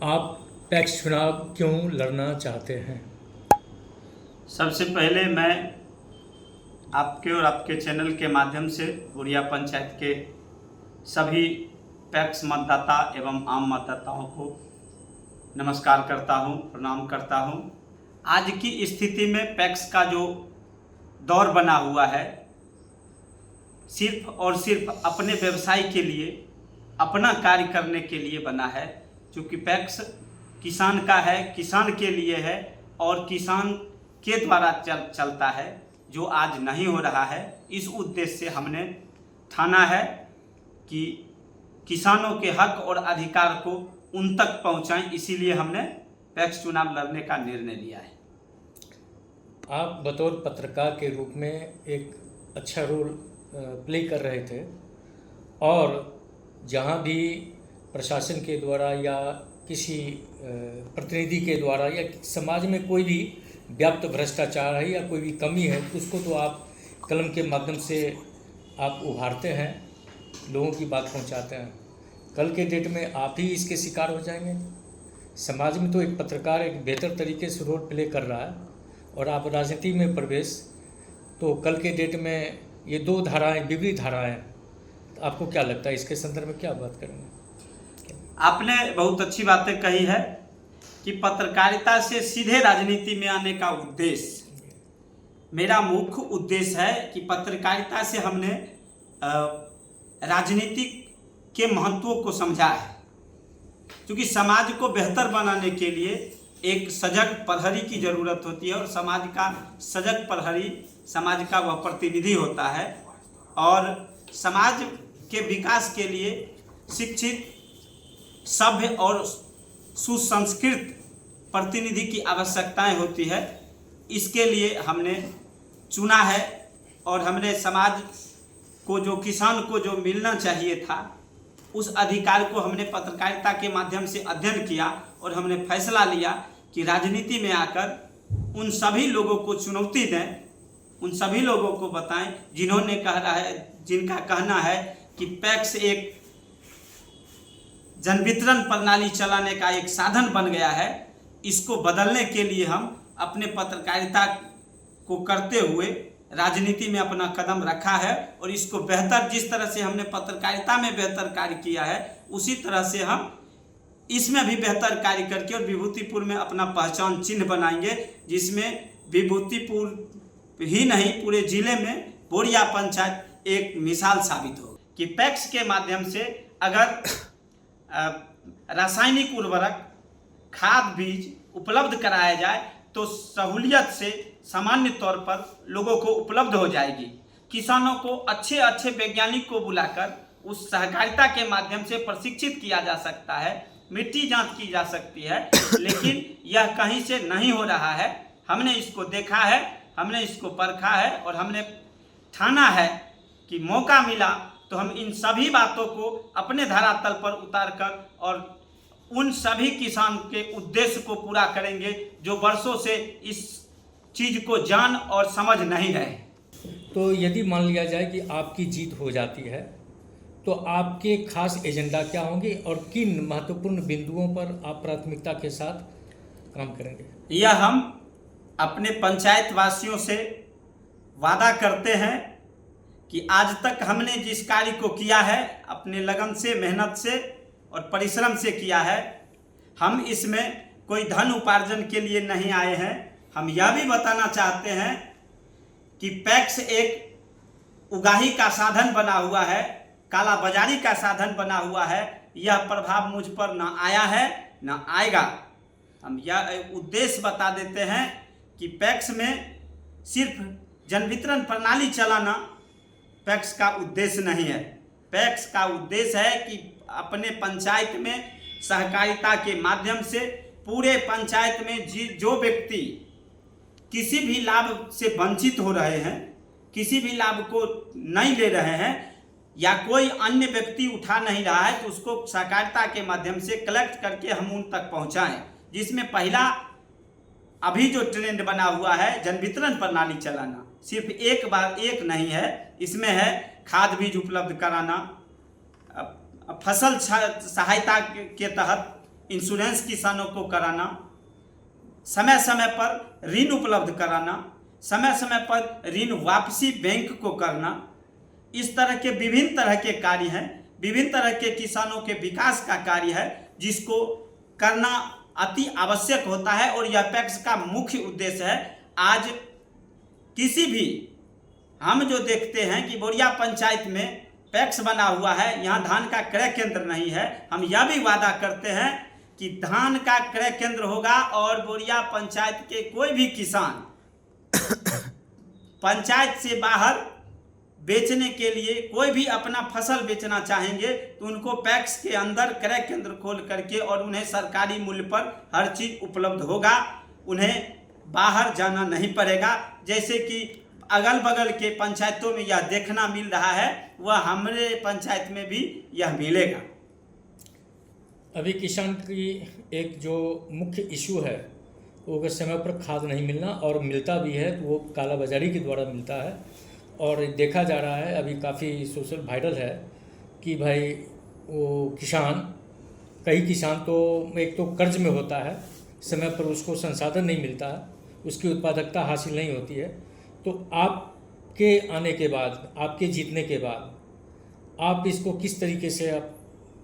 आप पैक्स चुनाव क्यों लड़ना चाहते हैं? सबसे पहले मैं आपके और आपके चैनल के माध्यम से बुढ़िया पंचायत के सभी पैक्स मतदाता एवं आम मतदाताओं को नमस्कार करता हूं, प्रणाम करता हूं। आज की स्थिति में पैक्स का जो दौर बना हुआ है, सिर्फ और सिर्फ अपने व्यवसाय के लिए, अपना कार्य करने के लिए बना है। क्योंकि पैक्स किसान का है, किसान के लिए है और किसान के द्वारा चलता है, जो आज नहीं हो रहा है। इस उद्देश्य से हमने ठाना है कि किसानों के हक और अधिकार को उन तक पहुंचाएं, इसीलिए हमने पैक्स चुनाव लड़ने का निर्णय लिया है। आप बतौर पत्रकार के रूप में एक अच्छा रोल प्ले कर रहे थे और जहां भी प्रशासन के द्वारा या किसी प्रतिनिधि के द्वारा या समाज में कोई भी व्याप्त भ्रष्टाचार है या कोई भी कमी है, उसको तो आप कलम के माध्यम से आप उभारते हैं, लोगों की बात पहुंचाते हैं। कल के डेट में आप ही इसके शिकार हो जाएंगे। समाज में तो एक पत्रकार एक बेहतर तरीके से रोल प्ले कर रहा है और आप राजनीति में प्रवेश, तो कल के डेट में ये दो धाराएं, विपरीत धाराएं, आपको क्या लगता है इसके संदर्भ में क्या बात करेंगे? आपने बहुत अच्छी बातें कही है कि पत्रकारिता से सीधे राजनीति में आने का उद्देश्य, मेरा मुख्य उद्देश्य है कि पत्रकारिता से हमने राजनीति के महत्व को समझा है। क्योंकि समाज को बेहतर बनाने के लिए एक सजग प्रहरी की जरूरत होती है और समाज का सजग प्रहरी समाज का वह प्रतिनिधि होता है और समाज के विकास के लिए शिक्षित, सभ्य और सुसंस्कृत प्रतिनिधि की आवश्यकताएं होती है। इसके लिए हमने चुना है और हमने समाज को, जो किसान को जो मिलना चाहिए था, उस अधिकार को हमने पत्रकारिता के माध्यम से अध्ययन किया और हमने फैसला लिया कि राजनीति में आकर उन सभी लोगों को चुनौती दें, उन सभी लोगों को बताएं जिनका कहना है कि पैक्स एक जन वितरण प्रणाली चलाने का एक साधन बन गया है। इसको बदलने के लिए हम अपने पत्रकारिता को करते हुए राजनीति में अपना कदम रखा है और इसको बेहतर, जिस तरह से हमने पत्रकारिता में बेहतर कार्य किया है, उसी तरह से हम इसमें भी बेहतर कार्य करके और विभूतिपुर में अपना पहचान चिन्ह बनाएंगे, जिसमें विभूतिपुर ही नहीं पूरे जिले में बुढ़िया पंचायत एक मिसाल साबित हो कि पैक्स के माध्यम से अगर रासायनिक उर्वरक, खाद, बीज उपलब्ध कराया जाए तो सहूलियत से सामान्य तौर पर लोगों को उपलब्ध हो जाएगी। किसानों को अच्छे अच्छे वैज्ञानिक को बुलाकर उस सहकारिता के माध्यम से प्रशिक्षित किया जा सकता है, मिट्टी जांच की जा सकती है, लेकिन यह कहीं से नहीं हो रहा है। हमने इसको देखा है, हमने इसको परखा है और हमने ठाना है कि मौका मिला तो हम इन सभी बातों को अपने धरातल पर उतारकर और उन सभी किसान के उद्देश्य को पूरा करेंगे जो वर्षों से इस चीज को जान और समझ नहीं रहे। तो यदि मान लिया जाए कि आपकी जीत हो जाती है तो आपके खास एजेंडा क्या होंगे और किन महत्वपूर्ण बिंदुओं पर आप प्राथमिकता के साथ काम करेंगे? यह हम अपने पंचायत वासियों से वादा करते हैं कि आज तक हमने जिस कार्य को किया है, अपने लगन से, मेहनत से और परिश्रम से किया है, हम इसमें कोई धन उपार्जन के लिए नहीं आए हैं। हम यह भी बताना चाहते हैं कि पैक्स एक उगाही का साधन बना हुआ है, काला बाजारी का साधन बना हुआ है। यह प्रभाव मुझ पर ना आया है, ना आएगा। हम यह उद्देश्य बता देते हैं कि पैक्स में सिर्फ जन वितरण प्रणाली चलाना पैक्स का उद्देश्य नहीं है। पैक्स का उद्देश्य है कि अपने पंचायत में सहकारिता के माध्यम से पूरे पंचायत में जो व्यक्ति किसी भी लाभ से वंचित हो रहे हैं, किसी भी लाभ को नहीं ले रहे हैं या कोई अन्य व्यक्ति उठा नहीं रहा है, तो उसको सहकारिता के माध्यम से कलेक्ट करके हम उन तक पहुंचाएं। जिसमें पहला अभी जो ट्रेंड बना हुआ है जन वितरण प्रणाली चलाना, सिर्फ एक बार एक नहीं है, इसमें है खाद बीज उपलब्ध कराना, फसल सहायता के तहत इंश्योरेंस किसानों को कराना, समय समय पर ऋण उपलब्ध कराना, समय समय पर ऋण वापसी बैंक को करना, इस तरह के विभिन्न तरह के कार्य हैं, विभिन्न तरह के किसानों के विकास का कार्य है जिसको करना अति आवश्यक होता है। और यह पैक्स का मुख्य उद्देश्य है। आज किसी भी हम जो देखते हैं कि बोरिया पंचायत में पैक्स बना हुआ है, यहाँ धान का क्रय केंद्र नहीं है, हम यह भी वादा करते हैं कि धान का क्रय केंद्र होगा और बोरिया पंचायत के कोई भी किसान पंचायत से बाहर बेचने के लिए कोई भी अपना फसल बेचना चाहेंगे तो उनको पैक्स के अंदर क्रय केंद्र खोल करके और उन्हें सरकारी मूल्य पर हर चीज उपलब्ध होगा, उन्हें बाहर जाना नहीं पड़ेगा। जैसे कि अगल बगल के पंचायतों में यह देखना मिल रहा है, वह हमारे पंचायत में भी यह मिलेगा। अभी किसान की एक जो मुख्य इशू है वो अगर समय पर खाद नहीं मिलना, और मिलता भी है तो वो काला बाजारी के द्वारा मिलता है। और देखा जा रहा है, अभी काफ़ी सोशल वायरल है कि भाई वो कई किसान तो एक तो कर्ज में होता है, समय पर उसको संसाधन नहीं मिलता है, उसकी उत्पादकता हासिल नहीं होती है। तो आपके आने के बाद, आपके जीतने के बाद आप इसको किस तरीके से आप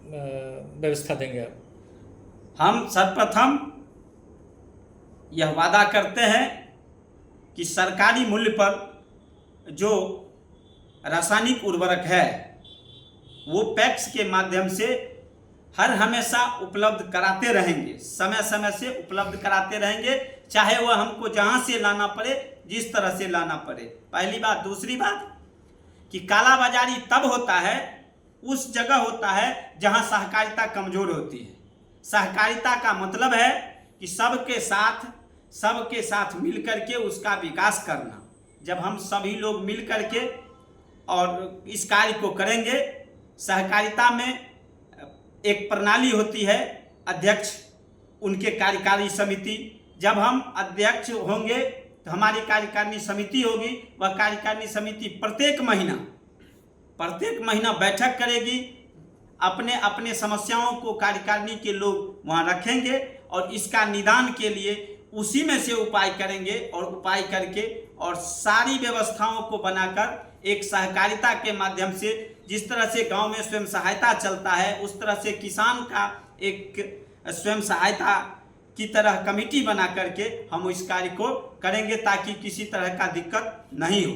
व्यवस्था देंगे? आप हम सर्वप्रथम यह वादा करते हैं कि सरकारी मूल्य पर जो रासायनिक उर्वरक है वो पैक्स के माध्यम से हर हमेशा उपलब्ध कराते रहेंगे, समय समय से उपलब्ध कराते रहेंगे, चाहे वह हमको जहाँ से लाना पड़े, जिस तरह से लाना पड़े। पहली बात। दूसरी बात कि काला बाजारी तब होता है, उस जगह होता है जहाँ सहकारिता कमजोर होती है। सहकारिता का मतलब है कि सबके साथ मिल करके उसका विकास करना। जब हम सभी लोग मिल करके और इस कार्य को करेंगे, सहकारिता में एक प्रणाली होती है, अध्यक्ष, उनके कार्यकारिणी समिति। जब हम अध्यक्ष होंगे तो हमारी कार्यकारिणी समिति होगी, वह कार्यकारिणी समिति प्रत्येक महीना बैठक करेगी, अपने अपने समस्याओं को कार्यकारिणी के लोग वहाँ रखेंगे और इसका निदान के लिए उसी में से उपाय करेंगे, और उपाय करके और सारी व्यवस्थाओं को बनाकर एक सहकारिता के माध्यम से, जिस तरह से गांव में स्वयं सहायता चलता है, उस तरह से किसान का एक स्वयं सहायता की तरह कमेटी बना करके हम इस कार्य को करेंगे ताकि किसी तरह का दिक्कत नहीं हो।